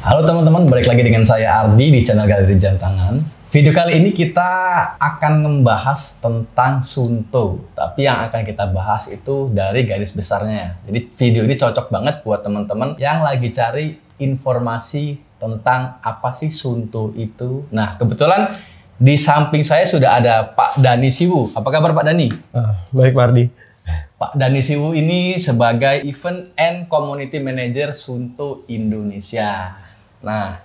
Halo teman-teman, balik lagi dengan saya Ardi di channel Galeri Jam Tangan. Video kali ini kita akan membahas tentang Suunto, tapi yang akan kita bahas itu dari garis besarnya. Jadi video ini cocok banget buat teman-teman yang lagi cari informasi tentang apa sih Suunto itu. Nah, kebetulan di samping saya sudah ada Pak Dhani Siwu. Apa kabar Pak Dhani? Baik Pak Ardi. Pak Dhani Siwu ini sebagai Event and Community Manager Suunto Indonesia. Nah,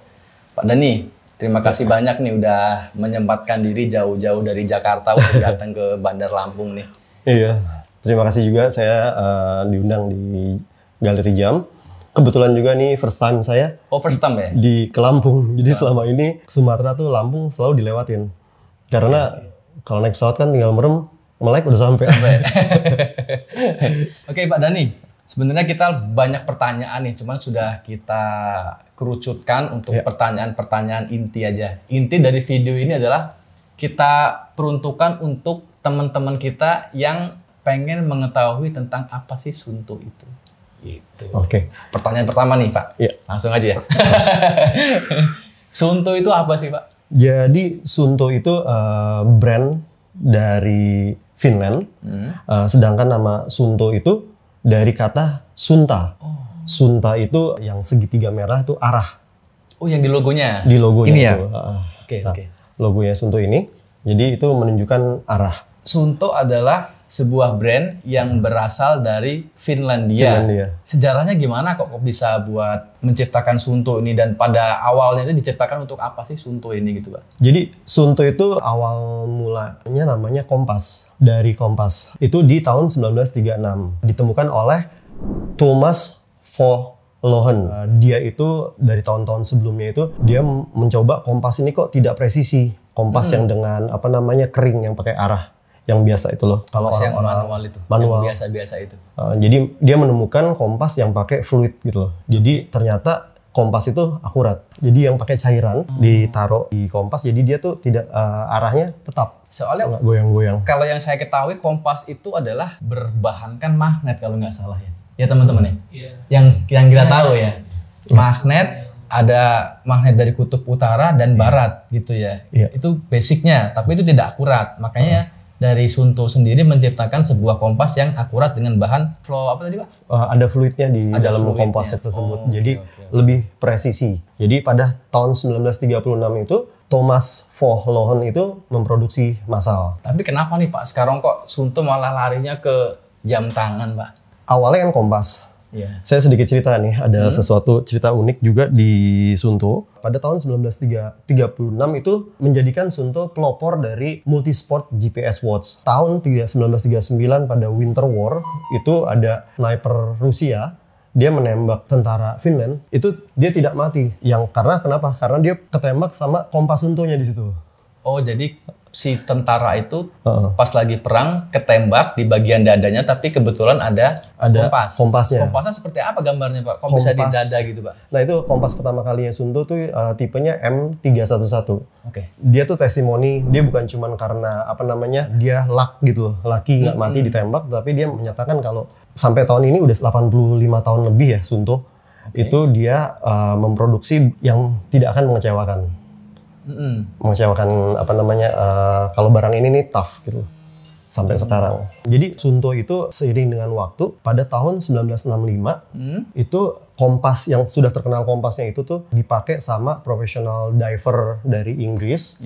Pak Dhani, terima kasih banyak nih udah menyempatkan diri jauh-jauh dari Jakarta untuk datang ke Bandar Lampung nih. Iya, terima kasih juga saya diundang di Galeri Jam. Kebetulan juga nih first time saya. Oh, first time ya? Di Lampung. Jadi selama ini Sumatera tuh Lampung selalu dilewatin. Karena kalau naik pesawat kan tinggal merem, melek udah sampai. Oke Pak Dhani, sebenarnya kita banyak pertanyaan nih, cuman sudah kita kerucutkan untuk pertanyaan-pertanyaan inti aja. Inti dari video ini adalah kita peruntukan untuk teman-teman kita yang pengen mengetahui tentang apa sih Suunto itu. Gitu. Oke. Pertanyaan pertama nih Pak, langsung aja ya. Suunto itu apa sih Pak? Jadi Suunto itu brand dari Finland, sedangkan nama Suunto itu dari kata Suunta. Suunta itu yang segitiga merah itu arah. Oh, yang di logonya? Di logonya ini itu. Oke. Logonya Suunto ini, jadi itu menunjukkan arah. Suunto adalah sebuah brand yang berasal dari Finlandia. Sejarahnya gimana kok bisa buat menciptakan Suunto ini, dan pada awalnya itu diciptakan untuk apa sih Suunto ini gitu Pak? Jadi Suunto itu awal mulanya namanya Kompas. Dari Kompas. Itu di tahun 1936. Ditemukan oleh Thomas Verlohen. Dia itu dari tahun-tahun sebelumnya itu dia mencoba kompas ini kok tidak presisi. Kompas yang dengan apa namanya kering yang pakai arah. Yang biasa itu loh. Kalau orang manual itu. Manual. Yang biasa-biasa itu. Jadi dia menemukan kompas yang pakai fluid gitu loh. Jadi ternyata kompas itu akurat. Jadi yang pakai cairan ditaruh di kompas, jadi dia tuh tidak arahnya tetap. Soalnya nggak goyang-goyang. Kalau yang saya ketahui kompas itu adalah berbahankan magnet kalau nggak salah ya. Ya teman-teman ya. Yang kita tahu ya. Magnet, ada magnet dari kutub utara dan barat gitu ya. Itu basicnya, tapi itu tidak akurat. Makanya dari Suunto sendiri menciptakan sebuah kompas yang akurat dengan bahan flow apa tadi Pak? Ada fluidnya di dalam kompas tersebut. Jadi lebih presisi. Jadi pada tahun 1936 itu Thomas Verlohen itu memproduksi massal. Tapi kenapa nih Pak sekarang kok Suunto malah larinya ke jam tangan Pak? Awalnya kan kompas. Saya sedikit cerita nih, ada sesuatu cerita unik juga di Suunto. Pada tahun 1936 itu menjadikan Suunto pelopor dari multisport GPS watch. Tahun 1939 pada Winter War itu ada sniper Rusia, dia menembak tentara Finland, itu dia tidak mati. Karena kenapa? Karena dia ketembak sama kompas Suunto-nya di situ. Oh, jadi si tentara itu pas lagi perang ketembak di bagian dadanya, tapi kebetulan ada kompasnya. Kompasnya seperti apa gambarnya Pak? Kok bisa di dada gitu Pak? Nah itu kompas pertama kalinya Suunto tuh tipenya M311. Dia tuh testimoni, dia bukan cuman karena apa namanya dia luck gitu loh, laki nggak mati ditembak, tapi dia menyatakan kalau sampai tahun ini udah 85 tahun lebih ya Suunto, itu dia memproduksi yang tidak akan mengecewakan. Mengecewakan apa namanya kalau barang ini nih tough gitu sampai sekarang. Jadi Suunto itu seiring dengan waktu pada tahun 1965 itu kompas yang sudah terkenal kompasnya itu tuh dipakai sama profesional diver dari Inggris.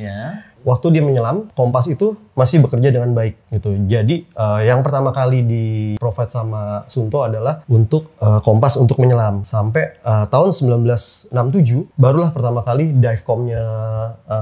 Waktu dia menyelam, kompas itu masih bekerja dengan baik gitu. Jadi yang pertama kali di-provide sama Suunto adalah untuk kompas untuk menyelam. Sampai tahun 1967 barulah pertama kali divecom-nya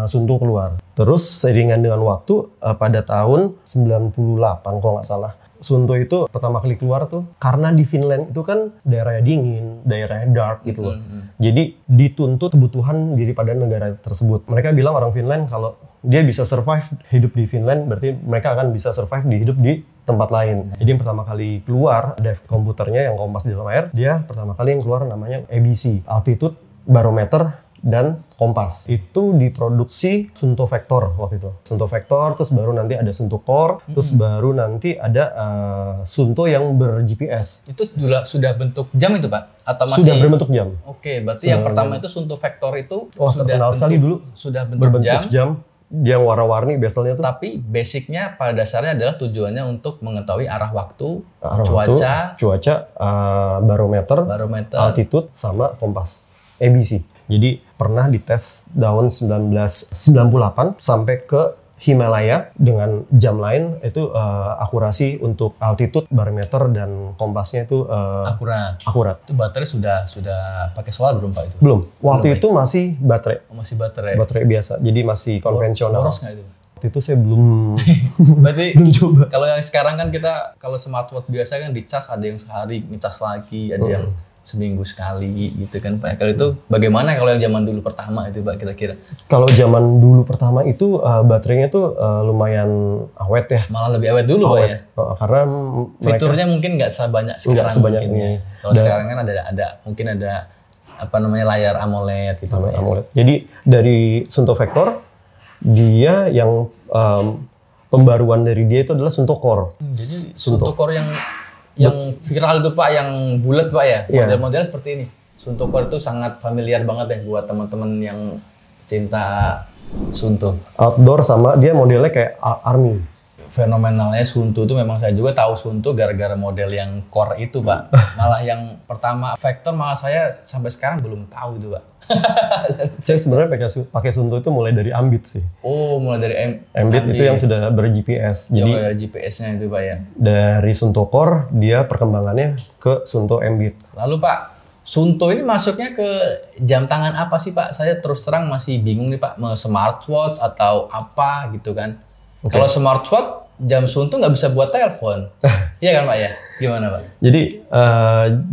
Suunto keluar. Terus seiringan dengan waktu pada tahun 98 kalau nggak salah, Suunto itu pertama kali keluar tuh karena di Finland itu kan daerahnya dingin, daerahnya dark gitu loh. Jadi dituntut kebutuhan daripada negara tersebut. Mereka bilang orang Finland kalau dia bisa survive hidup di Finland, berarti mereka akan bisa survive hidup di tempat lain. Jadi yang pertama kali keluar dive komputernya yang kompas di dalam air, dia pertama kali yang keluar namanya ABC, Altitude Barometer dan Kompas. Itu diproduksi Suunto Vector waktu itu. Suunto Vector, terus baru nanti ada Suunto Core, terus baru nanti ada Suunto yang ber-GPS. Itu sudah bentuk jam itu Pak? Atau masih? Sudah berbentuk jam. Oke, berarti yang pertama itu Suunto Vector itu sudah terkenal sekali dulu. Sudah berbentuk jam. Yang warna-warni biasanya tuh. Tapi basicnya pada dasarnya adalah tujuannya untuk mengetahui arah waktu, cuaca, barometer, altitude, sama kompas, ABC. Jadi pernah dites tahun 1998 sampai ke Himalaya dengan jam lain itu akurasi untuk altitude, barometer dan kompasnya itu akurat. Itu baterai sudah pakai solar belum Pak itu? Belum. Waktu itu masih baterai. Masih baterai. Baterai biasa. Jadi masih konvensional. Boros nggak itu? Waktu itu saya belum Berarti belum coba. Kalau yang sekarang kan kita kalau smartwatch biasa kan dicas ada yang sehari ngecas lagi, ada yang seminggu sekali gitu kan Pak. Kalau itu bagaimana kalau yang zaman dulu pertama itu Pak kira-kira? Kalau zaman dulu pertama itu baterainya tuh lumayan awet ya. Malah lebih awet dulu Pak ya? Karena fiturnya mungkin nggak sebanyak sekarang. Nggak sebanyak mungkin ini. Kalau sekarang kan mungkin ada apa namanya layar AMOLED gitu Pak. AMOLED. Jadi dari Suunto Vector dia yang pembaruan dari dia itu adalah Suunto Core. Jadi Suunto Core yang viral itu Pak, yang bulat Pak ya, model-model seperti ini. Suunto Core itu sangat familiar banget ya buat teman-teman yang cinta Suunto. Outdoor sama dia modelnya kayak Army. Fenomenalnya Suunto itu memang saya juga tahu Suunto gara-gara model yang Core itu Pak. Malah yang pertama Vector malah saya sampai sekarang belum tahu itu Pak. Saya sebenarnya pakai Suunto itu mulai dari Ambit sih. Oh, mulai dari Ambit itu yang sudah ber-GPS. Jadi dari GPS-nya itu Pak ya. Dari Suunto Core dia perkembangannya ke Suunto Ambit. Lalu Pak, Suunto ini masuknya ke jam tangan apa sih Pak? Saya terus terang masih bingung nih Pak, mau smartwatch atau apa gitu kan. Kalau smartwatch jam Suunto nggak bisa buat telepon. Iya kan Pak ya? Gimana Pak? Jadi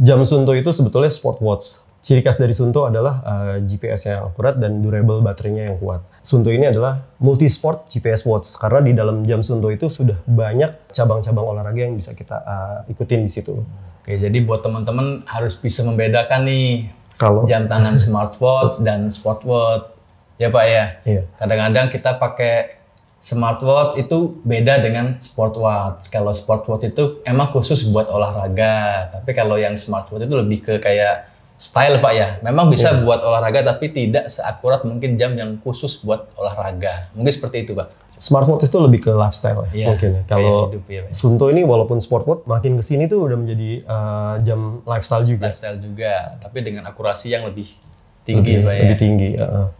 jam Suunto itu sebetulnya sport watch. Ciri khas dari Suunto adalah GPS yang akurat dan durable baterainya yang kuat. Suunto ini adalah multi-sport GPS watch karena di dalam jam Suunto itu sudah banyak cabang-cabang olahraga yang bisa kita ikutin di situ. Oke, jadi buat teman-teman harus bisa membedakan nih kalau jam tangan smartwatch dan sportwatch. Ya Pak ya? Iya. Kadang-kadang kita pakai smartwatch itu beda dengan sportwatch. Kalau sportwatch itu emang khusus buat olahraga. Tapi kalau yang smartwatch itu lebih ke kayak style Pak ya. Memang bisa buat olahraga tapi tidak seakurat mungkin jam yang khusus buat olahraga. Mungkin seperti itu Pak. Smartwatch itu lebih ke lifestyle ya, mungkin. Kalau Suunto ini walaupun sportwatch makin kesini tuh udah menjadi jam lifestyle juga. Lifestyle juga, tapi dengan akurasi yang lebih tinggi Pak ya. Lebih tinggi.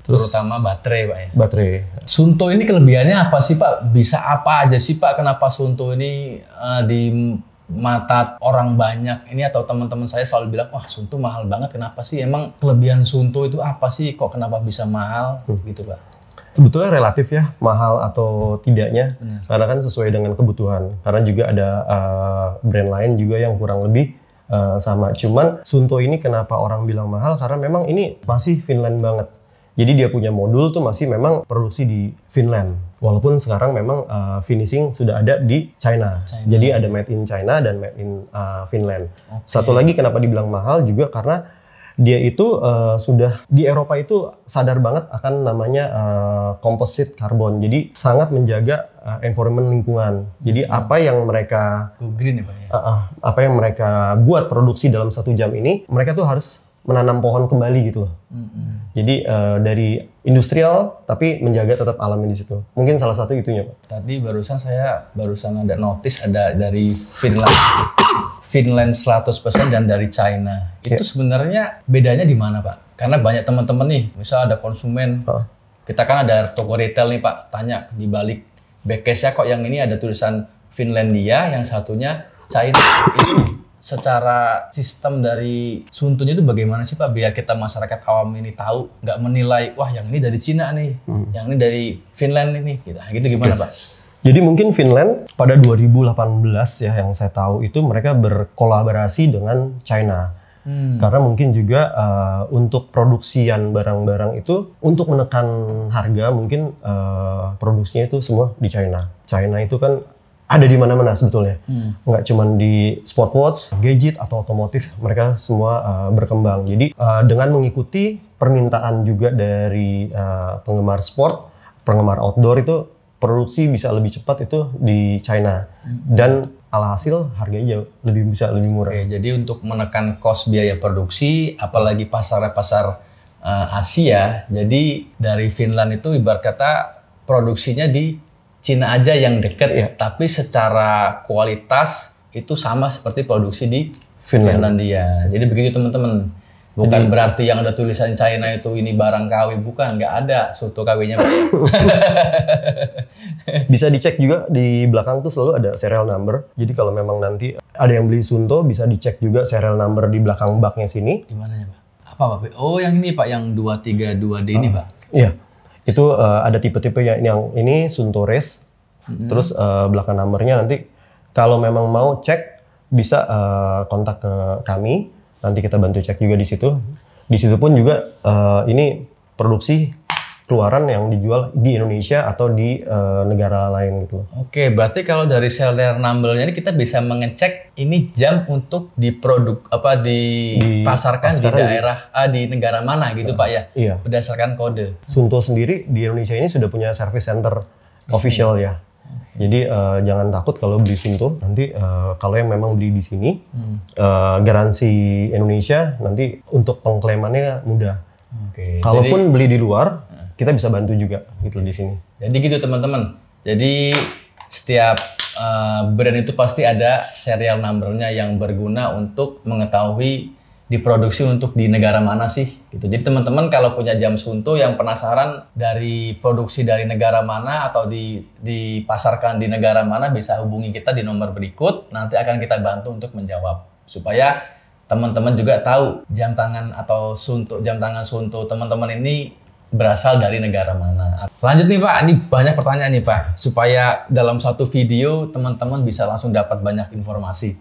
Terus, terutama baterai Pak ya. Baterai. Suunto ini kelebihannya apa sih Pak? Bisa apa aja sih Pak? Kenapa Suunto ini di mata orang banyak ini atau teman-teman saya selalu bilang, wah Suunto mahal banget. Kenapa sih? Emang kelebihan Suunto itu apa sih? Kok kenapa bisa mahal gitu Pak? Sebetulnya relatif ya, mahal atau tidaknya. Karena kan sesuai dengan kebutuhan. Karena juga ada brand lain juga yang kurang lebih sama. Cuman Suunto ini kenapa orang bilang mahal? Karena memang ini masih Finland banget. Jadi dia punya modul tuh masih memang produksi di Finland. Walaupun sekarang memang finishing sudah ada di China. Jadi ada made in China dan made in Finland. Satu lagi kenapa dibilang mahal juga karena dia itu sudah di Eropa itu sadar banget akan namanya composite carbon. Jadi sangat menjaga environment lingkungan. Jadi apa yang mereka Go green ya Pak ya? Apa yang mereka buat produksi dalam 1 jam ini, mereka tuh harus menanam pohon kembali gitu loh. Jadi dari industrial tapi menjaga tetap alamnya di situ. Mungkin salah satu itunya Pak. Tadi barusan ada notice ada dari Finland 100% dan dari China. Itu sebenarnya bedanya di mana Pak? Karena banyak teman-teman nih, misal ada konsumen, kita kan ada toko retail nih Pak, tanya di balik backcase-nya kok yang ini ada tulisan Finlandia, yang satunya China. Itu secara sistem dari Suuntonya itu bagaimana sih Pak? Biar kita masyarakat awam ini tahu, nggak menilai, wah yang ini dari Cina nih, yang ini dari Finland ini. Gitu gimana Pak? Jadi mungkin Finland pada 2018 ya yang saya tahu itu mereka berkolaborasi dengan China. Karena mungkin juga untuk produksian barang-barang itu untuk menekan harga mungkin produksinya itu semua di China. China itu kan ada di mana-mana sebetulnya. Nggak cuma di sport watch, gadget atau otomotif, mereka semua berkembang. Jadi dengan mengikuti permintaan juga dari penggemar sport, penggemar outdoor itu produksi bisa lebih cepat itu di China. Dan alhasil harganya bisa lebih murah. Oke, jadi untuk menekan cost biaya produksi, apalagi pasar Asia, jadi dari Finland itu ibarat kata produksinya di Cina aja yang deket, tapi secara kualitas itu sama seperti produksi di Finlandia. Jadi begitu teman-teman. Bukan berarti yang ada tulisan China itu ini barang KW, bukan, nggak ada soto KW-nya. Bisa dicek juga di belakang tuh selalu ada serial number. Jadi kalau memang nanti ada yang beli Sunto, bisa dicek juga serial number di belakang baknya sini. Di mana ya, Pak? Apa, Pak? Oh, yang ini, Pak, yang 232D ini, Pak. Iya. Itu ada tipe-tipe yang ini Sunto Race. Terus belakang numbernya nanti kalau memang mau cek bisa kontak ke kami. Nanti kita bantu cek juga di situ. Di situ pun juga ini produksi keluaran yang dijual di Indonesia atau di negara lain gitu. Oke, berarti kalau dari serial number-nya ini kita bisa mengecek ini jam untuk dipasarkan di daerah di negara mana gitu, Pak ya? Iya. Berdasarkan kode. Sunto sendiri di Indonesia ini sudah punya service center official ya. Jadi jangan takut kalau beli Sunto. Nanti kalau yang memang beli di sini, garansi Indonesia nanti untuk pengklaimannya mudah. Oke. Kalaupun beli di luar, kita bisa bantu juga gitu di sini. Jadi gitu teman-teman. Jadi setiap brand itu pasti ada serial number-nya yang berguna untuk mengetahui diproduksi untuk di negara mana sih gitu. Jadi teman-teman kalau punya jam Sunto yang penasaran dari produksi dari negara mana atau dipasarkan di negara mana, bisa hubungi kita di nomor berikut. Nanti akan kita bantu untuk menjawab supaya teman-teman juga tahu jam tangan atau jam tangan Sunto teman-teman ini berasal dari negara mana. Lanjut nih Pak, ini banyak pertanyaan nih Pak, supaya dalam satu video teman-teman bisa langsung dapat banyak informasi.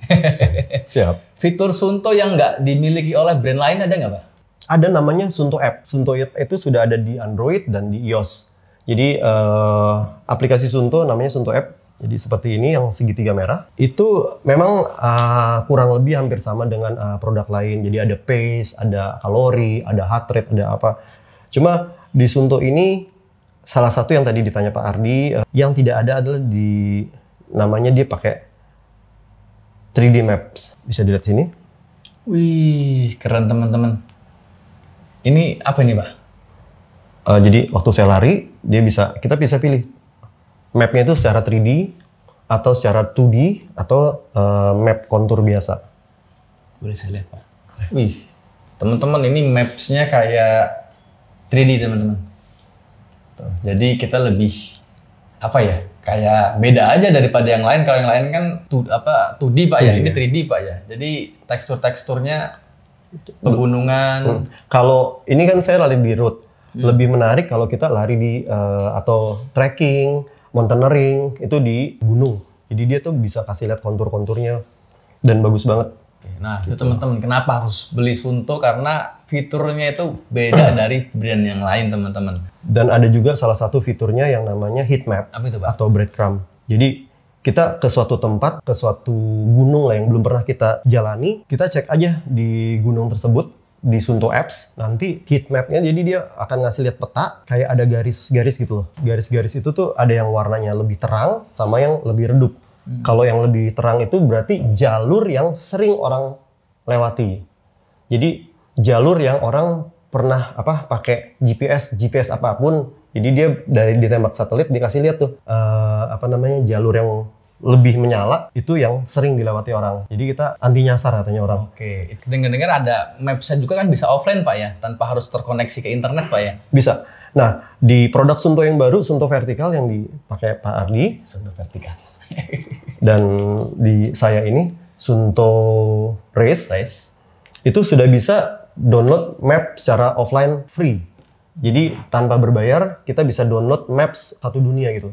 Siap. Fitur Sunto yang nggak dimiliki oleh brand lain ada nggak Pak? Ada namanya Sunto App. Sunto App itu sudah ada di Android dan di iOS. Jadi aplikasi Sunto namanya Sunto App. Jadi seperti ini yang segitiga merah. Itu memang kurang lebih hampir sama dengan produk lain. Jadi ada pace, ada kalori, ada heart rate, ada apa. Cuma di Sunto ini salah satu yang tadi ditanya Pak Ardi, yang tidak ada adalah namanya dia pakai 3D Maps. Bisa dilihat sini. Wih, keren teman-teman. Ini apa ini Pak? Jadi waktu saya lari, kita bisa pilih mapnya itu secara 3D atau secara 2D atau map kontur biasa. Boleh saya lihat Pak? Wih, teman-teman ini maps-nya kayak 3D teman-teman. Jadi kita lebih kayak beda aja daripada yang lain. Kalau yang lain kan 2D Pak ya, ini 3D Pak ya. Jadi teksturnya pegunungan. Kalau ini kan saya lari di road, lebih menarik kalau kita lari di atau trekking, mountaineering itu di gunung. Jadi dia tuh bisa kasih lihat kontur-konturnya dan bagus banget. Nah, itu teman-teman, kenapa harus beli Sunto? Karena fiturnya itu beda dari brand yang lain, teman-teman. Dan ada juga salah satu fiturnya yang namanya heat map. Apa itu, Pak? Atau breadcrumb. Jadi kita ke suatu tempat, ke suatu gunung lah yang belum pernah kita jalani, kita cek aja di gunung tersebut di Sunto Apps. Nanti heat mapnya, jadi dia akan ngasih lihat peta, kayak ada garis-garis gitu loh. Garis-garis itu tuh ada yang warnanya lebih terang sama yang lebih redup. Kalau yang lebih terang itu berarti jalur yang sering orang lewati. Jadi jalur yang orang pernah pakai GPS apapun. Jadi dia dari ditembak satelit dikasih lihat tuh jalur yang lebih menyala itu yang sering dilewati orang. Jadi kita anti nyasar katanya orang. Oke, dengar-dengar ada Maps-nya juga kan bisa offline Pak ya, tanpa harus terkoneksi ke internet Pak ya? Bisa. Nah, di produk Sunto yang baru, Sunto Vertikal yang dipakai Pak Ardi, Sunto Vertikal. dan di saya ini Sunto Race, itu sudah bisa download map secara offline free. Jadi tanpa berbayar kita bisa download maps satu dunia gitu.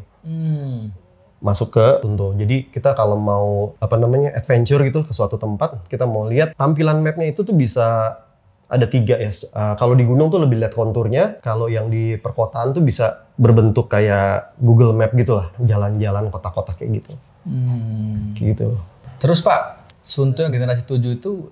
Masuk ke Sunto. Jadi kita kalau mau adventure gitu ke suatu tempat, kita mau lihat tampilan mapnya itu tuh bisa ada 3 ya. Kalau di gunung tuh lebih lihat konturnya. Kalau yang di perkotaan tuh bisa berbentuk kayak Google Map gitu lah. Jalan-jalan kota-kota kayak gitu. Gitu. Terus Pak, Sunto yang generasi 7 itu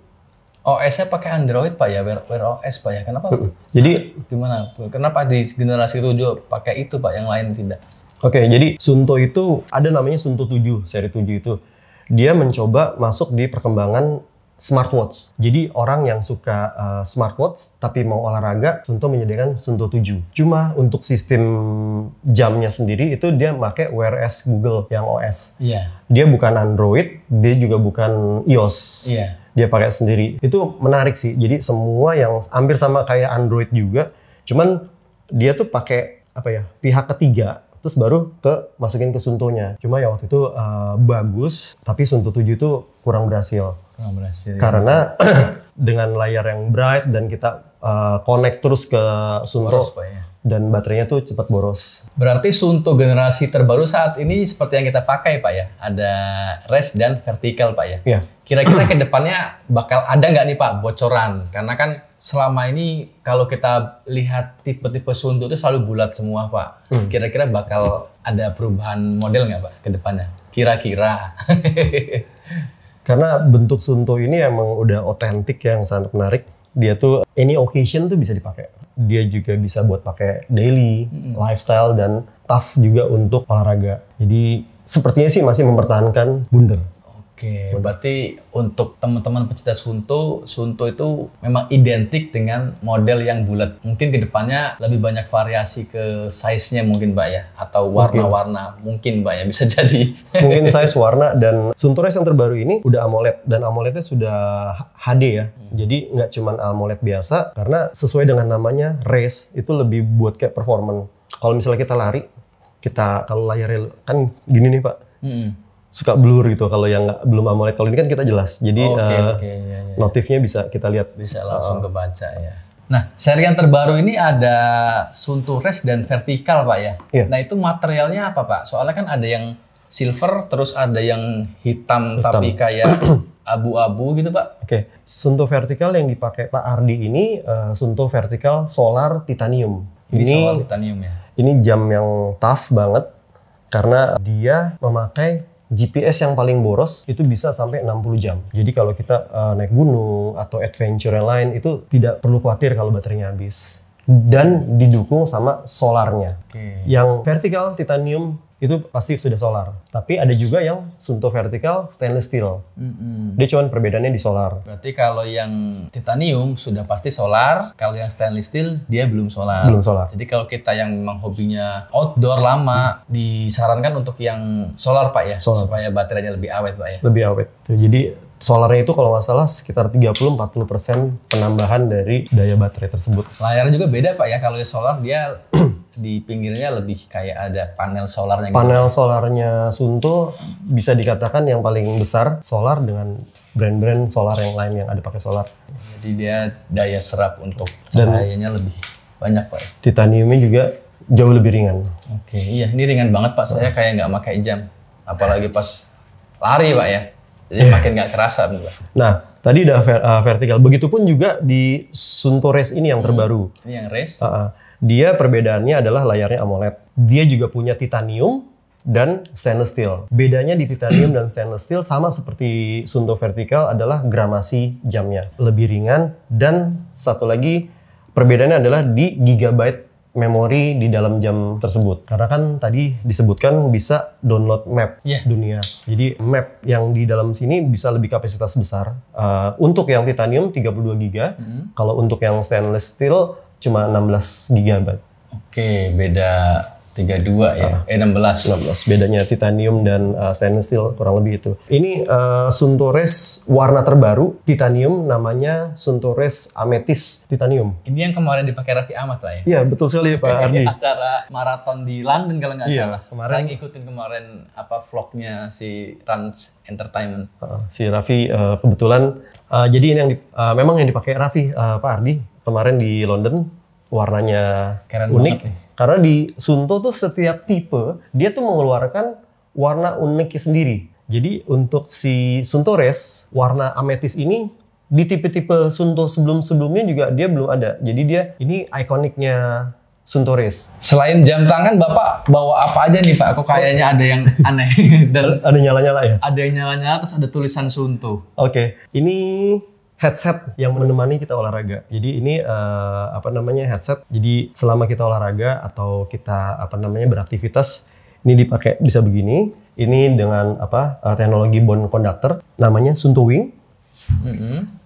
OS-nya pakai Android Pak ya, Wear OS Pak ya. Kenapa? Jadi Gimana? Kenapa di generasi 7 pakai itu Pak, yang lain tidak? oke, jadi Suunto itu ada namanya Suunto 7, seri 7 itu. Dia mencoba masuk di perkembangan smartwatch. Jadi orang yang suka smartwatch tapi mau olahraga, Suunto menyediakan Suunto 7. Cuma untuk sistem jamnya sendiri itu dia pakai Wear OS Google yang OS. Iya. Dia bukan Android, dia juga bukan iOS. Iya. Dia pakai sendiri. Itu menarik sih. Jadi semua yang hampir sama kayak Android juga, cuman dia tuh pakai apa ya? Pihak ketiga. Terus baru masukin ke Suunto-nya. Cuma ya waktu itu bagus, tapi Suunto 7 itu kurang berhasil. Kurang berhasil. Karena dengan layar yang bright dan kita connect terus ke Suunto Boros, Pak, ya. dan baterainya tuh cepat boros. Berarti Suunto generasi terbaru saat ini seperti yang kita pakai Pak ya. Ada race dan vertikal Pak ya. Iya. Kira-kira ke depannya bakal ada nggak nih Pak bocoran? Karena kan selama ini kalau kita lihat tipe-tipe Suunto itu selalu bulat semua Pak. Kira-kira bakal ada perubahan model nggak Pak ke depannya? Kira-kira. Karena bentuk Suunto ini emang udah otentik yang sangat menarik. Dia tuh any occasion tuh bisa dipakai. Dia juga bisa buat pakai daily, lifestyle, dan tough juga untuk olahraga. Jadi sepertinya sih masih mempertahankan bundar. Oke, berarti untuk teman-teman pecinta Suunto itu memang identik dengan model yang bulat. Mungkin ke depannya lebih banyak variasi ke size-nya mungkin Mbak ya, atau warna-warna mungkin Mbak ya, bisa jadi. Mungkin size, warna, dan Suunto Race yang terbaru ini udah AMOLED, dan AMOLED-nya sudah HD ya. Jadi nggak cuman AMOLED biasa, karena sesuai dengan namanya race itu lebih buat kayak performance. Kalau misalnya kita lari, kalau layarnya kan gini nih Pak. Suka blur gitu kalau yang belum AMOLED. Kalau ini kan kita jelas. Jadi iya. notifnya bisa kita lihat. Bisa langsung kebaca ya. Nah, seri yang terbaru ini ada Suunto Race dan vertikal Pak ya. Iya. Nah, itu materialnya apa Pak? Soalnya kan ada yang silver, terus ada yang hitam. Tapi kayak abu-abu gitu Pak. Oke. Suunto vertikal yang dipakai Pak Ardi ini Suunto vertikal solar titanium. Ini solar titanium ya. Ini jam yang tough banget karena dia memakai GPS yang paling boros itu bisa sampai 60 jam. Jadi kalau kita naik gunung atau adventure yang lain itu tidak perlu khawatir kalau baterainya habis. Dan didukung sama solarnya. Yang vertikal titanium itu pasti sudah solar. Tapi ada juga yang Suunto vertikal stainless steel. Dia cuma perbedaannya di solar. Berarti kalau yang titanium sudah pasti solar, kalau yang stainless steel dia belum solar. Belum solar. Jadi kalau kita yang memang hobinya outdoor lama, disarankan untuk yang solar Pak ya, supaya baterainya lebih awet Pak ya. Lebih awet. Jadi solarnya itu kalau nggak salah sekitar 30-40% penambahan dari daya baterai tersebut. Layarnya juga beda Pak ya, kalau solar dia di pinggirnya lebih kayak ada panel solarnya. Panel solarnya Suunto bisa dikatakan yang paling besar solar dengan brand-brand solar yang lain yang ada pakai solar. Jadi dia daya serap untuk cahayanya lebih banyak Pak ya. Titaniumnya juga jauh lebih ringan. Oke, iya ini ringan banget Pak. Saya kayak nggak pakai jam, apalagi pas lari Pak ya. Jadi makin nggak kerasa Pak. Nah, tadi udah vertikal. Begitupun juga di Suunto Race ini yang terbaru. Ini yang race. Dia perbedaannya adalah layarnya AMOLED. Dia juga punya titanium dan stainless steel. Bedanya di titanium dan stainless steel sama seperti Suunto vertikal adalah gramasi jamnya. Lebih ringan, dan satu lagi perbedaannya adalah di gigabyte memori di dalam jam tersebut. Karena kan tadi disebutkan bisa download map dunia. Jadi map yang di dalam sini bisa lebih kapasitas besar. Untuk yang titanium 32 GB, kalau untuk yang stainless steel cuma 16 GB. Oke, beda 32 ya. 16. Bedanya titanium dan stainless steel kurang lebih itu. Ini Suunto Race warna terbaru titanium, namanya Suunto Race Amethyst Titanium. Ini yang kemarin dipakai Raffi Ahmad Pak ya? Iya, betul sekali Pak Ardi. Acara maraton di London kalau nggak salah. Kemarin, saya ngikutin kemarin vlognya si Rans Entertainment. Si Raffi kebetulan jadi ini yang memang yang dipakai Raffi Pak Ardi kemarin di London, warnanya keren unik. Banget, nih. Karena di Suunto tuh setiap tipe dia tuh mengeluarkan warna uniknya sendiri. Jadi untuk si Suunto Race warna amethyst ini di tipe-tipe Suunto sebelum-sebelumnya juga dia belum ada. Jadi dia ini ikoniknya Suunto Race. Selain jam tangan Bapak bawa apa aja nih Pak? Kok kayaknya ada yang aneh. Dan ada nyala-nyala ya? Ada yang nyala-nyala terus ada tulisan Suunto. Oke. Ini headset yang menemani kita olahraga. Jadi ini headset. Jadi selama kita olahraga atau kita beraktivitas, ini dipakai bisa begini. Ini dengan teknologi bone conductor, namanya Suunto Wing.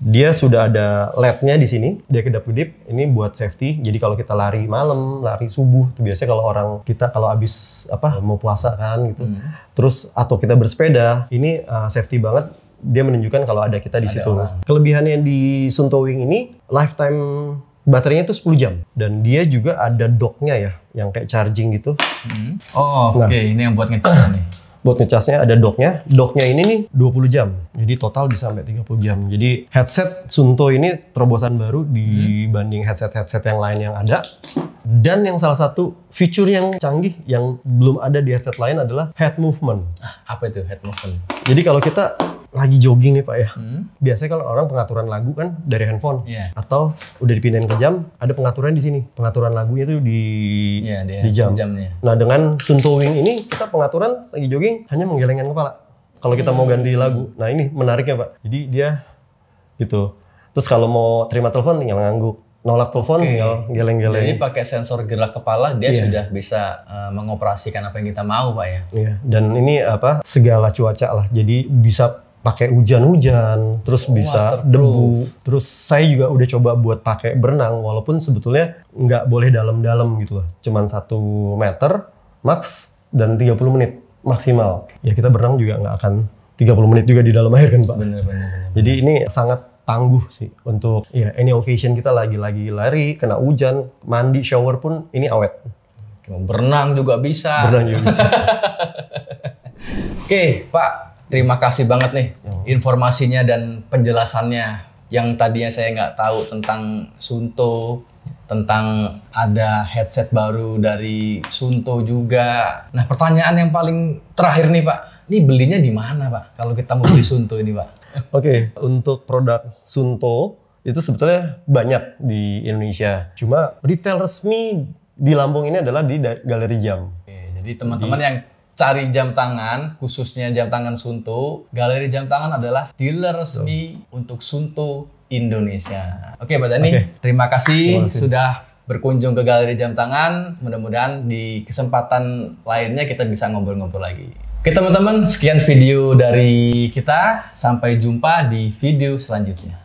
Dia sudah ada LED-nya di sini, dia kedap-kedip. Ini buat safety. Jadi kalau kita lari malam, lari subuh, itu biasanya kalau orang kita kalau habis mau puasa kan gitu. Terus atau kita bersepeda, ini safety banget. Dia menunjukkan kalau ada kita di situ. Kelebihannya di Suunto Wing ini lifetime baterainya itu 10 jam dan dia juga ada docknya ya, yang kayak charging gitu. Oke. Ini yang buat ngecas nih. Buat ngecasnya ada docknya. Docknya ini nih 20 jam. Jadi total bisa sampai 30 jam. Jadi headset Suunto ini terobosan baru dibanding headset-headset yang lain yang ada. Dan yang salah satu fitur yang canggih yang belum ada di headset lain adalah head movement. Apa itu head movement? Jadi kalau kita lagi jogging nih Pak ya, biasanya kalau orang pengaturan lagu kan dari handphone, atau udah dipindahin ke jam, ada pengaturan di sini. Pengaturan lagunya itu di jam. Jamnya. Nah dengan Suunto Wing ini kita pengaturan lagi jogging hanya menggelengkan kepala. Kalau kita mau ganti lagu, nah ini menariknya Pak. Jadi dia gitu. Terus kalau mau terima telepon tinggal ngangguk, nolak telepon tinggal geleng-geleng. Jadi pakai sensor gerak kepala dia sudah bisa mengoperasikan apa yang kita mau Pak ya. Iya. Dan ini segala cuaca lah. Jadi bisa pakai hujan-hujan, terus bisa debu. Terus saya juga udah coba buat pakai berenang, walaupun sebetulnya nggak boleh dalam-dalam gitu loh. Cuman 1 meter max dan 30 menit maksimal. Ya kita berenang juga nggak akan 30 menit juga di dalam air kan Pak. Bener. Jadi ini sangat tangguh sih untuk any occasion kita lagi lari, kena hujan, mandi, shower pun ini awet. Berenang juga bisa. Oke Pak. Terima kasih banget nih informasinya dan penjelasannya yang tadinya saya nggak tahu tentang Suunto, tentang ada headset baru dari Suunto juga. Nah pertanyaan yang paling terakhir nih Pak, ini belinya di mana Pak? Kalau kita mau beli Suunto ini Pak? Oke, untuk produk Suunto itu sebetulnya banyak di Indonesia. Cuma retail resmi di Lampung ini adalah di Galeri Jam. Oke, jadi teman-teman yang cari jam tangan, khususnya jam tangan Suunto, Galeri Jam Tangan adalah dealer resmi untuk Suunto Indonesia. Oke, Pak Dhani, terima kasih sudah berkunjung ke Galeri Jam Tangan. Mudah-mudahan di kesempatan lainnya kita bisa ngobrol-ngobrol lagi. Oke teman-teman, sekian video dari kita. Sampai jumpa di video selanjutnya.